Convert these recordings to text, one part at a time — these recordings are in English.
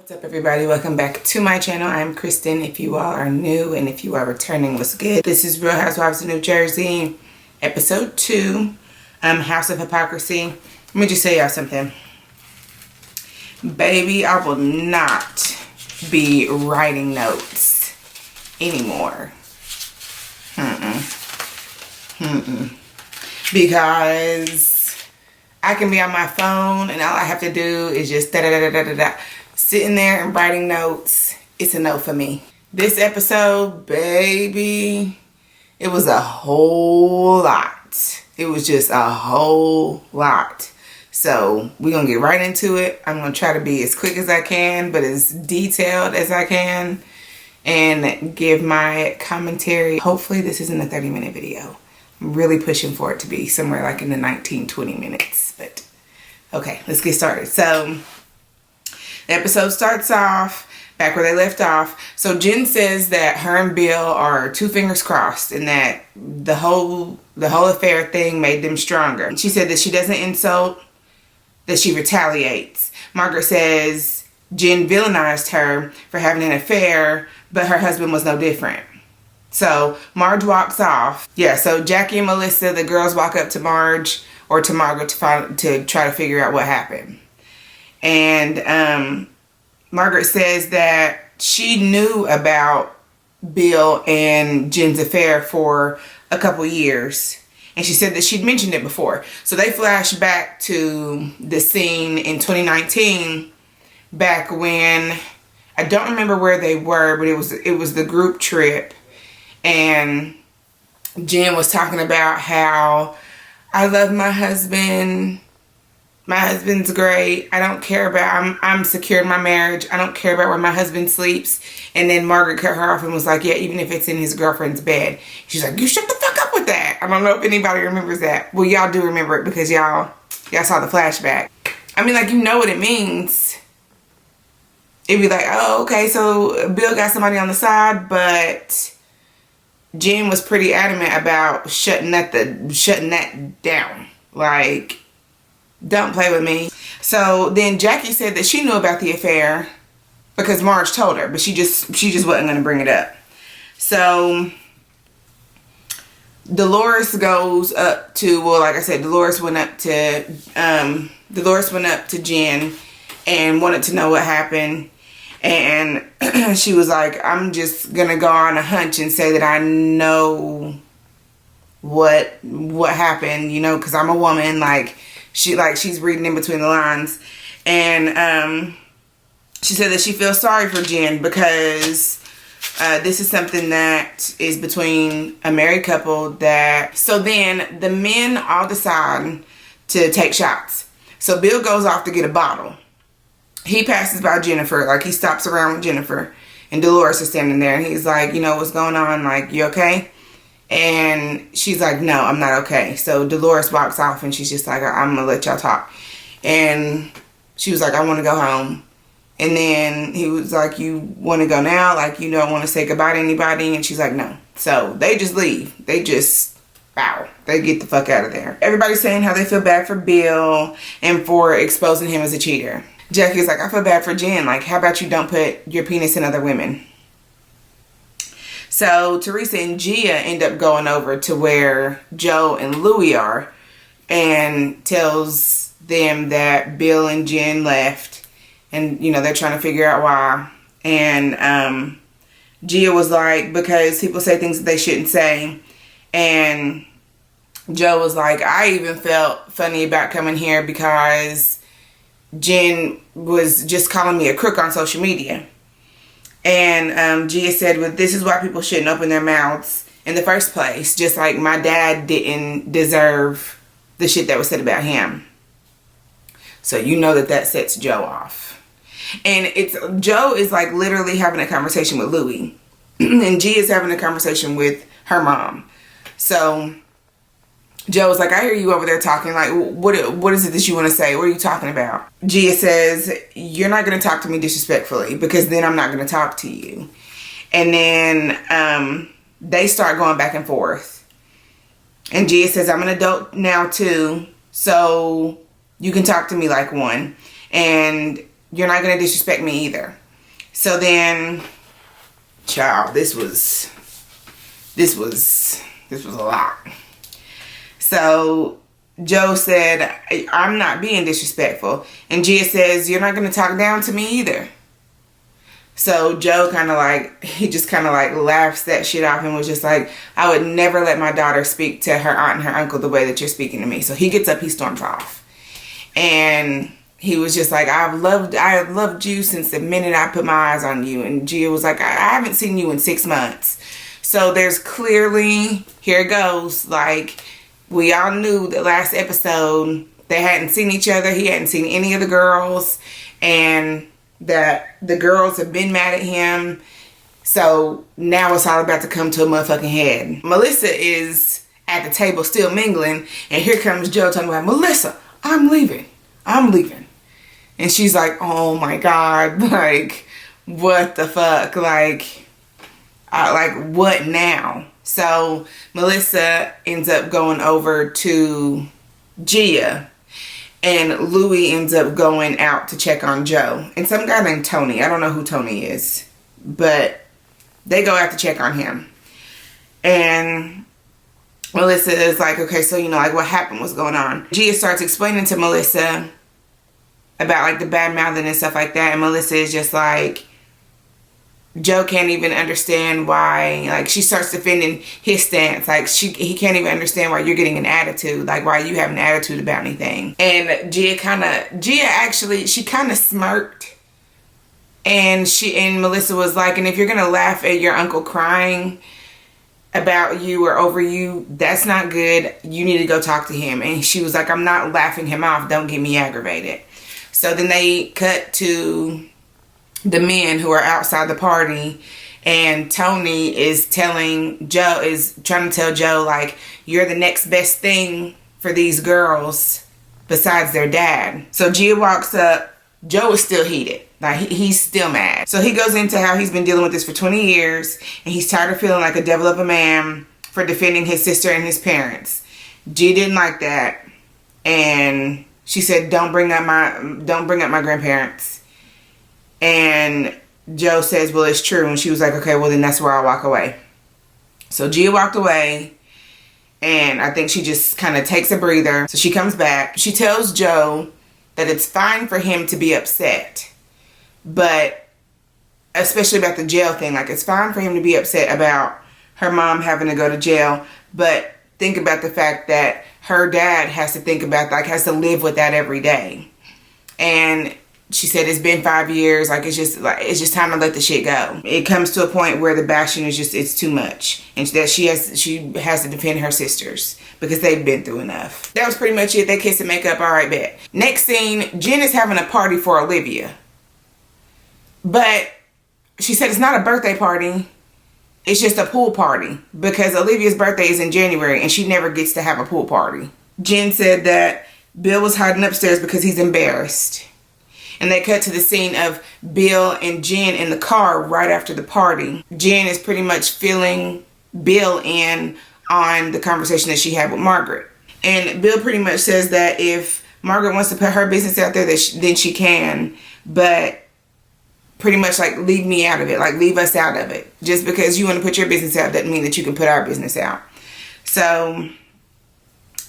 What's up, everybody? Welcome back to my channel. I'm Kristen. If you all are new and if you are returning, what's good? This is Real Housewives of New Jersey, episode 2, House of Hypocrisy. Let me just tell y'all something. Baby, I will not be writing notes anymore. Because I can be on my phone and all I have to do is just da-da-da-da-da-da. Sitting there and writing notes, it's a no for me. This episode, baby, it was a whole lot. It was just a whole lot. So we're going to get right into it. I'm going to try to be as quick as I can, but as detailed as I can, and give my commentary. Hopefully this isn't a 30-minute video. I'm really pushing for it to be somewhere like in the 19-20 minutes. But okay, let's get started. So the episode starts off back where they left off. So Jen says that her and Bill are two fingers crossed and that the whole affair thing made them stronger. She said that she doesn't insult, that she retaliates. Margaret says Jen villainized her for having an affair, but her husband was no different. So Marge walks off. Yeah, so Jackie and Melissa, the girls, walk up to Marge or to Margaret to try to figure out what happened. And Margaret says that she knew about Bill and Jen's affair for a couple years. And she said that she'd mentioned it before. So they flash back to the scene in 2019, back when, I don't remember where they were, but it was the group trip. And Jen was talking about how I love my husband. My husband's great. I don't care about, I'm secure in my marriage. I don't care about where my husband sleeps. And then Margaret cut her off and was like, yeah, even if it's in his girlfriend's bed. She's like, you shut the fuck up with that. I don't know if anybody remembers that. Well, y'all do remember it because y'all saw the flashback. I mean, like, you know what it means. It'd be like, oh, okay, so Bill got somebody on the side, but Jen was pretty adamant about shutting that down. Like, don't play with me. So then Jackie said that she knew about the affair because Marge told her, but she just wasn't going to bring it up. So Dolores goes up to, well, like I said, Dolores went up to Jen and wanted to know what happened. And she was like, I'm just going to go on a hunch and say that I know what happened, you know, because I'm a woman. She's reading in between the lines. And she said that she feels sorry for Jen because this is something that is between a married couple. So then the men all decide to take shots. So Bill goes off to get a bottle. He passes by Jennifer, like he stops around with Jennifer, and Dolores is standing there, and he's like, you know, what's going on? Like, you okay? And she's like, no, I'm not okay. So Dolores walks off, and she's just like, I'm gonna let y'all talk. And she was like, I want to go home. And then he was like, you want to go now? Like, you don't want to say goodbye to anybody? And she's like, no. So they just leave. They just, wow, they get the fuck out of there. Everybody's saying how they feel bad for Bill and for exposing him as a cheater. Jackie's like, I feel bad for Jen. Like, how about you don't put your penis in other women? So Teresa and Gia end up going over to where Joe and Louie are and tells them that Bill and Jen left. And, you know, they're trying to figure out why. And Gia was like, because people say things that they shouldn't say. And Joe was like, I even felt funny about coming here because Jen was just calling me a crook on social media. And Gia said, well, this is why people shouldn't open their mouths in the first place. Just like my dad didn't deserve the shit that was said about him. So you know that sets Joe off. And Joe is like literally having a conversation with Louie. And Gia is having a conversation with her mom. So Joe was like, I hear you over there talking. Like, what is it that you want to say? What are you talking about? Gia says, you're not going to talk to me disrespectfully because then I'm not going to talk to you. And then they start going back and forth. And Gia says, I'm an adult now too, so you can talk to me like one. And you're not going to disrespect me either. So then, child, this was a lot. So Joe said, I'm not being disrespectful. And Gia says, you're not going to talk down to me either. So Joe just kind of like laughs that shit off and was just like, I would never let my daughter speak to her aunt and her uncle the way that you're speaking to me. So he gets up, he storms off. And he was just like, I have loved you since the minute I put my eyes on you. And Gia was like, I haven't seen you in 6 months. So there's clearly, here it goes, like, we all knew the last episode they hadn't seen each other. He hadn't seen any of the girls. And that the girls have been mad at him. So now it's all about to come to a motherfucking head. Melissa is at the table still mingling. And here comes Joe talking about, Melissa, I'm leaving. And she's like, oh my God, like, what the fuck? Like, what now? So Melissa ends up going over to Gia, and Louie ends up going out to check on Joe. And some guy named Tony, I don't know who Tony is, but they go out to check on him. And Melissa is like, okay, so, like, what happened? What's going on? Gia starts explaining to Melissa about, like, the bad mouthing and stuff like that. And Melissa is just like, Joe can't even understand why, like, she starts defending his stance. Like, he can't even understand why you're getting an attitude. Like, why you have an attitude about anything. And Gia kind of smirked. And Melissa was like, and if you're going to laugh at your uncle crying about you or over you, that's not good. You need to go talk to him. And she was like, I'm not laughing him off. Don't get me aggravated. So then they cut to the men who are outside the party, and Tony is trying to tell Joe, like, you're the next best thing for these girls besides their dad. So Gia walks up. Joe is still heated. Like, he's still mad. So he goes into how he's been dealing with this for 20 years, and he's tired of feeling like a devil of a man for defending his sister and his parents. Gia didn't like that, and she said, don't bring up my grandparents. And Joe says, well, it's true. And she was like, okay, well, then that's where I'll walk away. So Gia walked away, and I think she just kind of takes a breather. So she comes back. She tells Joe that it's fine for him to be upset, but especially about the jail thing. Like, it's fine for him to be upset about her mom having to go to jail, but think about the fact that her dad has to live with that every day. And she said it's been 5 years. Like, it's just time to let the shit go. It comes to a point where the bashing is it's too much, and that she has to defend her sisters because they've been through enough. That was pretty much it. They kiss and make up. All right, bet. Next scene, Jen is having a party for Olivia, but she said it's not a birthday party. It's just a pool party because Olivia's birthday is in January and she never gets to have a pool party. Jen said that Bill was hiding upstairs because he's embarrassed. And they cut to the scene of Bill and Jen in the car right after the party. Jen is pretty much filling Bill in on the conversation that she had with Margaret. And Bill pretty much says that if Margaret wants to put her business out there, then she can. But pretty much like, leave me out of it. Like, leave us out of it. Just because you want to put your business out doesn't mean that you can put our business out. So,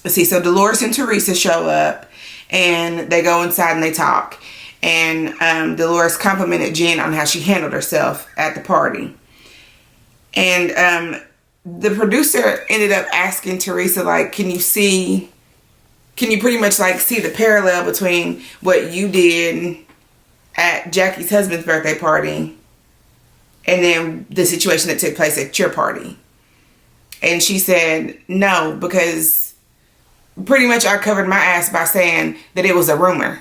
let's see. So Dolores and Teresa show up and they go inside and they talk. And Dolores complimented Jen on how she handled herself at the party. And the producer ended up asking Teresa, like, can you pretty much like see the parallel between what you did at Jackie's husband's birthday party and then the situation that took place at your party? And she said, no, because pretty much I covered my ass by saying that it was a rumor.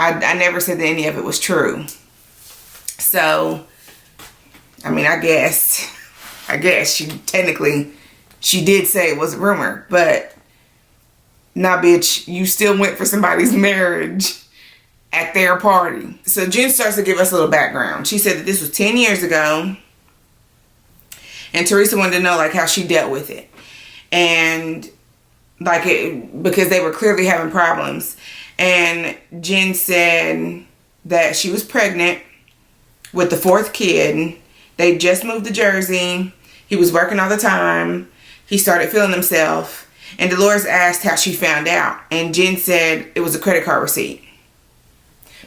I never said that any of it was true. So, I mean, I guess she did say it was a rumor, but nah, bitch, you still went for somebody's marriage at their party. So Jen starts to give us a little background. She said that this was 10 years ago, and Teresa wanted to know like how she dealt with it, and like because they were clearly having problems. And Jen said that she was pregnant with the 4th kid. They just moved to Jersey. He was working all the time. He started feeling himself. And Dolores asked how she found out. And Jen said it was a credit card receipt.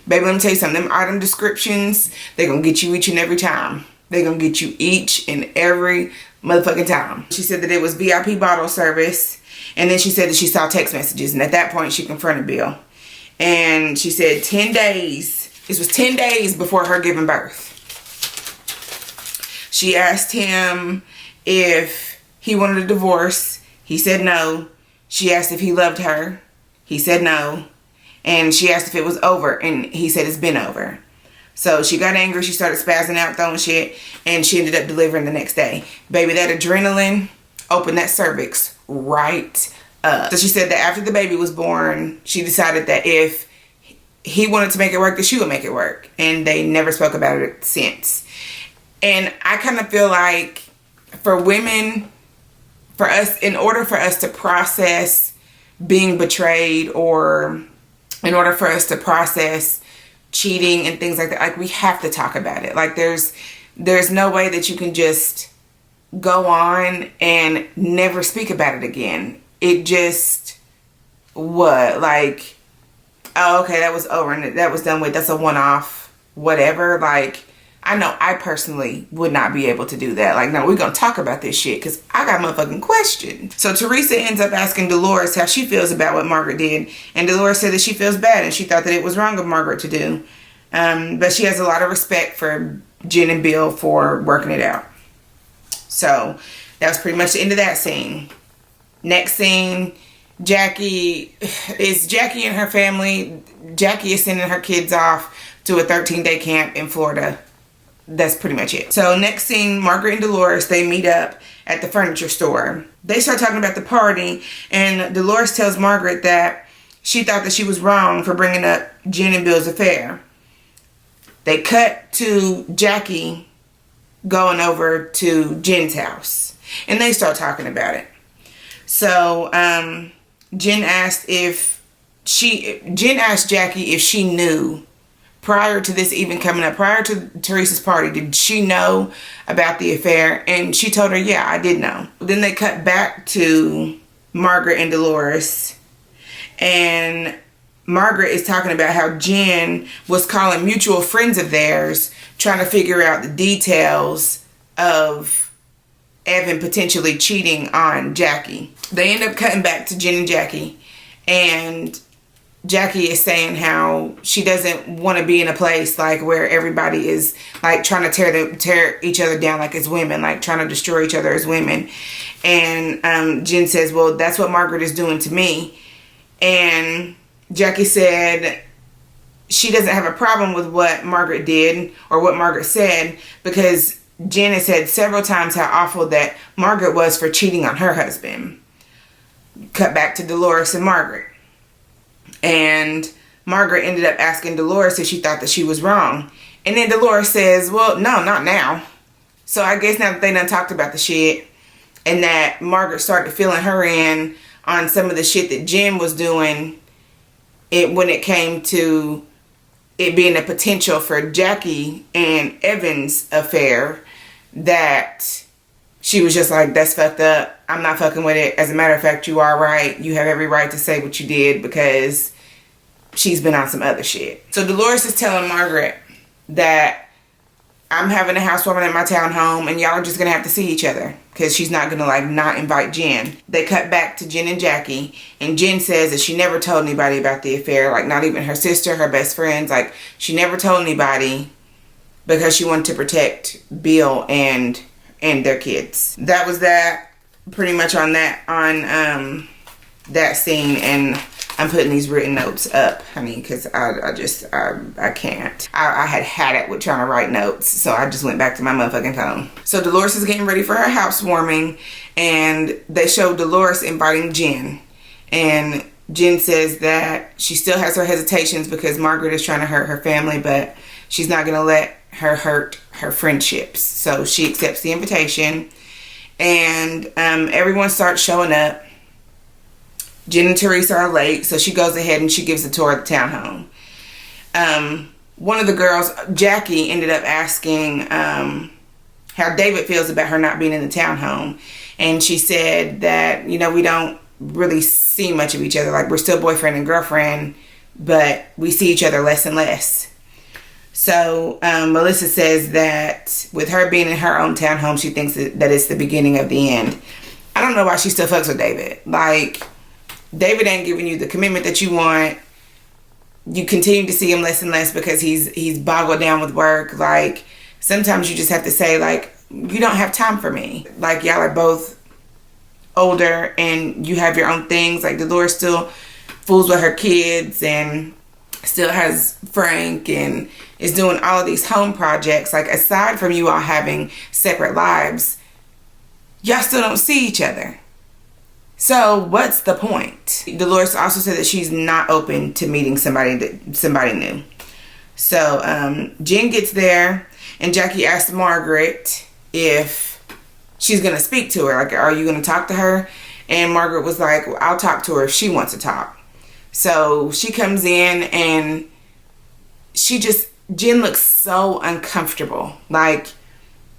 Baby, let me tell you something. Them item descriptions, they're going to get you each and every time. They're going to get you each and every motherfucking time. She said that it was VIP bottle service. And then she said that she saw text messages. And at that point, she confronted Bill. And she said 10 days. This was 10 days before her giving birth. She asked him if he wanted a divorce. He said no. She asked if he loved her. He said no. And she asked if it was over. And he said it's been over. So she got angry. She started spazzing out, throwing shit. And she ended up delivering the next day. Baby, that adrenaline opened that cervix right up. So she said that after the baby was born, she decided that if he wanted to make it work, that she would make it work. And they never spoke about it since. And I kind of feel like for women, for us, in order for us to process being betrayed, or in order for us to process cheating and things like that, like, we have to talk about it. Like, there's no way that you can just go on and never speak about it again. It just, what? Like, oh, okay, that was over and that was done with. That's a one-off, whatever. Like, I know I personally would not be able to do that. Like, no, we're going to talk about this shit because I got motherfucking questions. So Teresa ends up asking Dolores how she feels about what Margaret did. And Dolores said that she feels bad and she thought that it was wrong of Margaret to do. But she has a lot of respect for Jen and Bill for working it out. So that was pretty much the end of that scene. Next scene, Jackie and her family. Jackie is sending her kids off to a 13-day camp in Florida. That's pretty much it. So next scene, Margaret and Dolores, they meet up at the furniture store. They start talking about the party, and Dolores tells Margaret that she thought that she was wrong for bringing up Jen and Bill's affair. They cut to Jackie going over to Jen's house, and they start talking about it. So Jen asked Jackie if she knew prior to this even coming up, prior to Teresa's party, did she know about the affair? And she told her, yeah, I did know. Then they cut back to Margaret and Dolores, and Margaret is talking about how Jen was calling mutual friends of theirs, trying to figure out the details of Evan potentially cheating on Jackie. They end up cutting back to Jen and Jackie, and Jackie is saying how she doesn't want to be in a place like where everybody is like trying to tear each other down, like as women, like trying to destroy each other as women. And Jen says, well, that's what Margaret is doing to me. And Jackie said she doesn't have a problem with what Margaret did or what Margaret said, because Jen has said several times how awful that Margaret was for cheating on her husband. Cut back to Dolores and Margaret. And Margaret ended up asking Dolores if she thought that she was wrong. And then Dolores says, well, no, not now. So I guess now that they done talked about the shit, and that Margaret started filling her in on some of the shit that Jen was doing, when it came to it being a potential for Jackie and Evan's affair, that she was just like, that's fucked up. I'm not fucking with it. As a matter of fact, you are right. You have every right to say what you did, because she's been on some other shit. So Dolores is telling Margaret that I'm having a housewarming at my townhome and y'all are just going to have to see each other, because she's not going to like not invite Jen. They cut back to Jen and Jackie, and Jen says that she never told anybody about the affair. Like, not even her sister, her best friends. Like, she never told anybody because she wanted to protect Bill and their kids. That was that, pretty much on that scene. And I'm putting these written notes up, honey, because I can't. I had it with trying to write notes, so I just went back to my motherfucking phone. So Dolores is getting ready for her housewarming, and they show Dolores inviting Jen. And Jen says that she still has her hesitations because Margaret is trying to hurt her family, but she's not going to let her hurt her friendships. So she accepts the invitation, and everyone starts showing up. Jen and Teresa are late, so she goes ahead and she gives a tour of the townhome. one of the girls, Jackie, ended up asking how David feels about her not being in the townhome. And she said that, you know, we don't really see much of each other. Like, we're still boyfriend and girlfriend, but we see each other less and less. So Melissa says that with her being in her own townhome, she thinks that it's the beginning of the end. I don't know why she still fucks with David. Like, David ain't giving you the commitment that you want. You continue to see him less and less because he's boggled down with work. Like, sometimes you just have to say, like, you don't have time for me. Like, y'all are both older and you have your own things. Like, Dolores still fools with her kids and still has Frank and is doing all of these home projects. Like, aside from you all having separate lives, y'all still don't see each other. So what's the point? Dolores also said that she's not open to meeting somebody new. So Jen gets there and Jackie asks Margaret if she's going to speak to her. Like, are you going to talk to her? And Margaret was like, well, I'll talk to her if she wants to talk. So she comes in and Jen looks so uncomfortable. Like,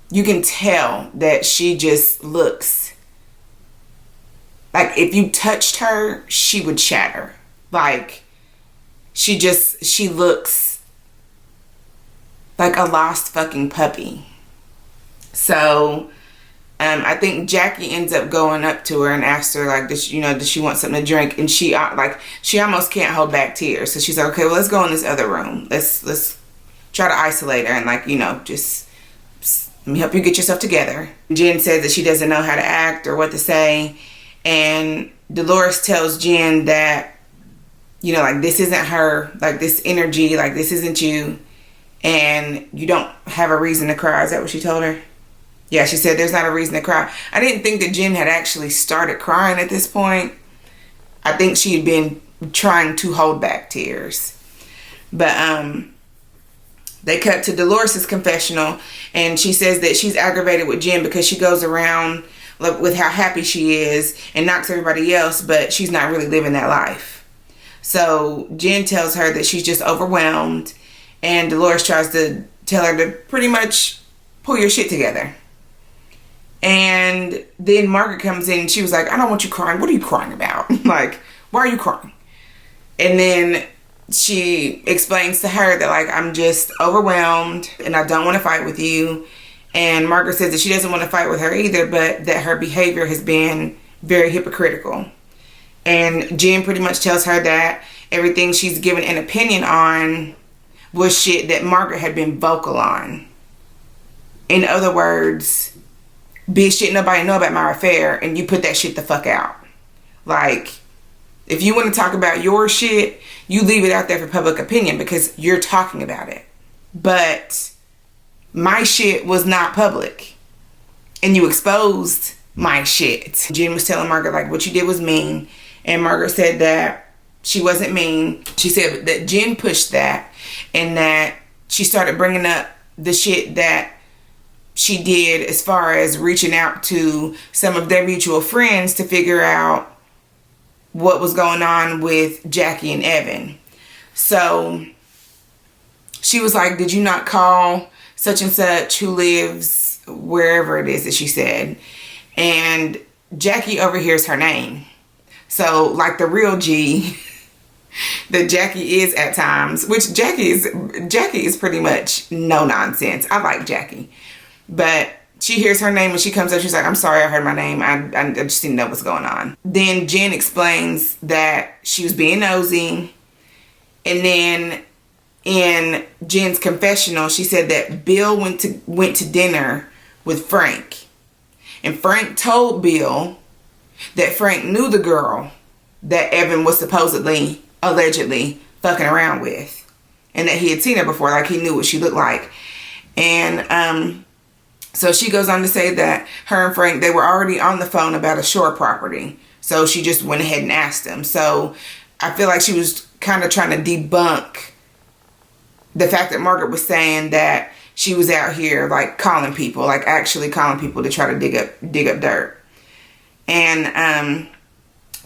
you can tell that she just looks like if you touched her, she would shatter. Like, she looks like a lost fucking puppy. So I think Jackie ends up going up to her and asks her, like, does she want something to drink? And she almost can't hold back tears. So she's like, okay, well, let's go in this other room. Let's try to isolate her and, like, you know, just let me help you get yourself together. Jen says that she doesn't know how to act or what to say. And Dolores tells Jen that, you know, like, this isn't her, like, this energy, like, this isn't you, and you don't have a reason to cry. Is that what she told her? Yeah, she said there's not a reason to cry. I didn't think that Jen had actually started crying at this point. I think she had been trying to hold back tears. But they cut to Dolores' confessional, and she says that she's aggravated with Jen because she goes around with how happy she is and knocks everybody else, but she's not really living that life. So Jen tells her that she's just overwhelmed, and Dolores tries to tell her to pretty much pull your shit together. And then Margaret comes in and she was like, I don't want you crying. What are you crying about? Like, why are you crying? And then she explains to her that, like, I'm just overwhelmed and I don't want to fight with you. And Margaret says that she doesn't want to fight with her either, but that her behavior has been very hypocritical. And Jen pretty much tells her that everything she's given an opinion on was shit that Margaret had been vocal on. In other words, bitch, shit nobody know about my affair, and you put that shit the fuck out. Like, if you want to talk about your shit, you leave it out there for public opinion because you're talking about it. But my shit was not public, and you exposed my shit. Jen was telling Margaret, like, what you did was mean, and Margaret said that she wasn't mean. She said that Jen pushed that, and that she started bringing up the shit that she did as far as reaching out to some of their mutual friends to figure out what was going on with Jackie and Evan. So she was like, did you not call such and such who lives wherever it is that she said? And Jackie overhears her name. So, like the real G that Jackie is at times, which Jackie is pretty much no nonsense. I like Jackie. But she hears her name and she comes up, she's like, I'm sorry, I heard my name. I just didn't know what's going on. Then Jen explains that she was being nosy. And then in Jen's confessional, she said that Bill went to dinner with Frank. And Frank told Bill that Frank knew the girl that Evan was allegedly fucking around with. And that he had seen her before, like he knew what she looked like. And so she goes on to say that her and Frank, they were already on the phone about a shore property. So she just went ahead and asked him. So I feel like she was kind of trying to debunk the fact that Margaret was saying that she was out here, like, calling people, like actually calling people to try to dig up dirt. And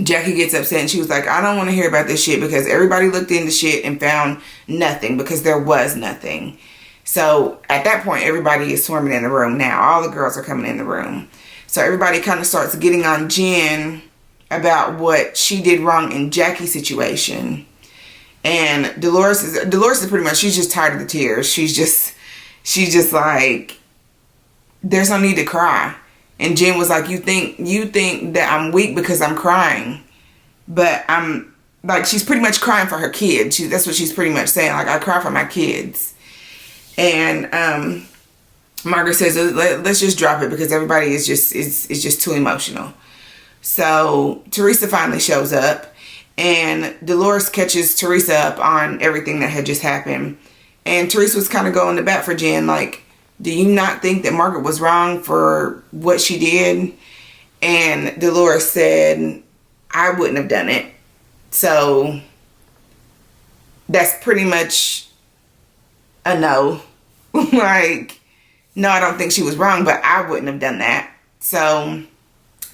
Jackie gets upset and she was like, I don't want to hear about this shit because everybody looked into shit and found nothing, because there was nothing. So at that point, everybody is swarming in the room now. All the girls are coming in the room. So everybody kind of starts getting on Jen about what she did wrong in Jackie's situation. And Dolores is pretty much, she's just tired of the tears. She's just like, there's no need to cry. And Jen was like, you think that I'm weak because I'm crying, but I'm like, she's pretty much crying for her kids. That's what she's pretty much saying. Like, I cry for my kids. And Margaret says, let's just drop it because everybody is just too emotional. So Teresa finally shows up, and Dolores catches Teresa up on everything that had just happened. And Teresa was kind of going to bat for Jen, like, do you not think that Margaret was wrong for what she did? And Dolores said, I wouldn't have done it. So that's pretty much a no. Like, no, I don't think she was wrong, but I wouldn't have done that. So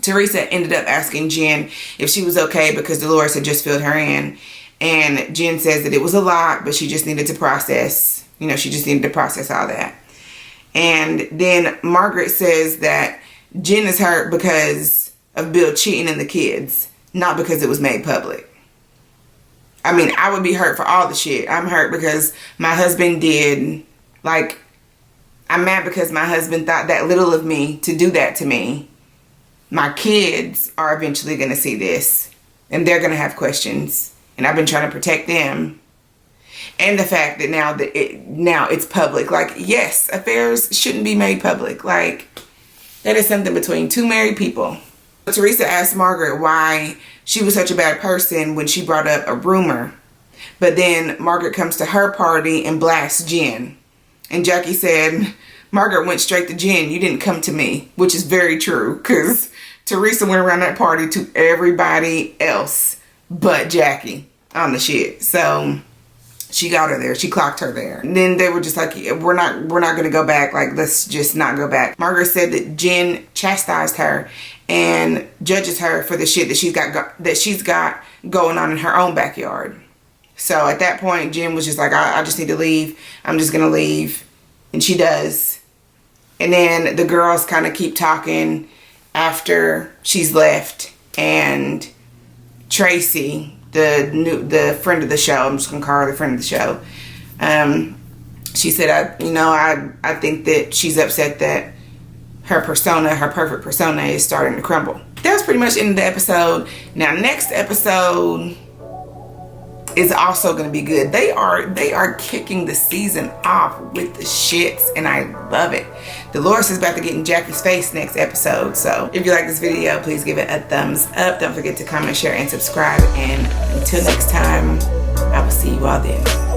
Teresa ended up asking Jen if she was okay because Dolores had just filled her in. And Jen says that it was a lot, but she just needed to process, she just needed to process all that. And then Margaret says that Jen is hurt because of Bill cheating on the kids, not because it was made public. I mean, I would be hurt for all the shit. I'm hurt because my husband did, like, I'm mad because my husband thought that little of me to do that to me. My kids are eventually going to see this, and they're going to have questions, and I've been trying to protect them. And the fact that now it's public. Like, yes, affairs shouldn't be made public. Like, that is something between two married people. Teresa asked Margaret why she was such a bad person when she brought up a rumor. But then Margaret comes to her party and blasts Jen. And Jackie said, Margaret went straight to Jen. You didn't come to me, which is very true, because Teresa went around that party to everybody else but Jackie on the shit. So she got her there. She clocked her there. And then they were just like, we're not going to go back. Like, let's just not go back. Margaret said that Jen chastised her and judges her for the shit that she's got going on in her own backyard. So at that point, Jen was just like, I just need to leave. I'm just going to leave. And she does. And then the girls kind of keep talking after she's left. And Tracy, the friend of the show, I'm just gonna call her the friend of the show, she said, I think that she's upset that her perfect persona is starting to crumble. That was pretty much the end of the episode. Now, next episode is also going to be good. They are kicking the season off with the shits, and I love it. Dolores is about to get in Jackie's face next episode. So if you like this video, please give it a thumbs up. Don't forget to comment, share, and subscribe. And until next time, I will see you all then.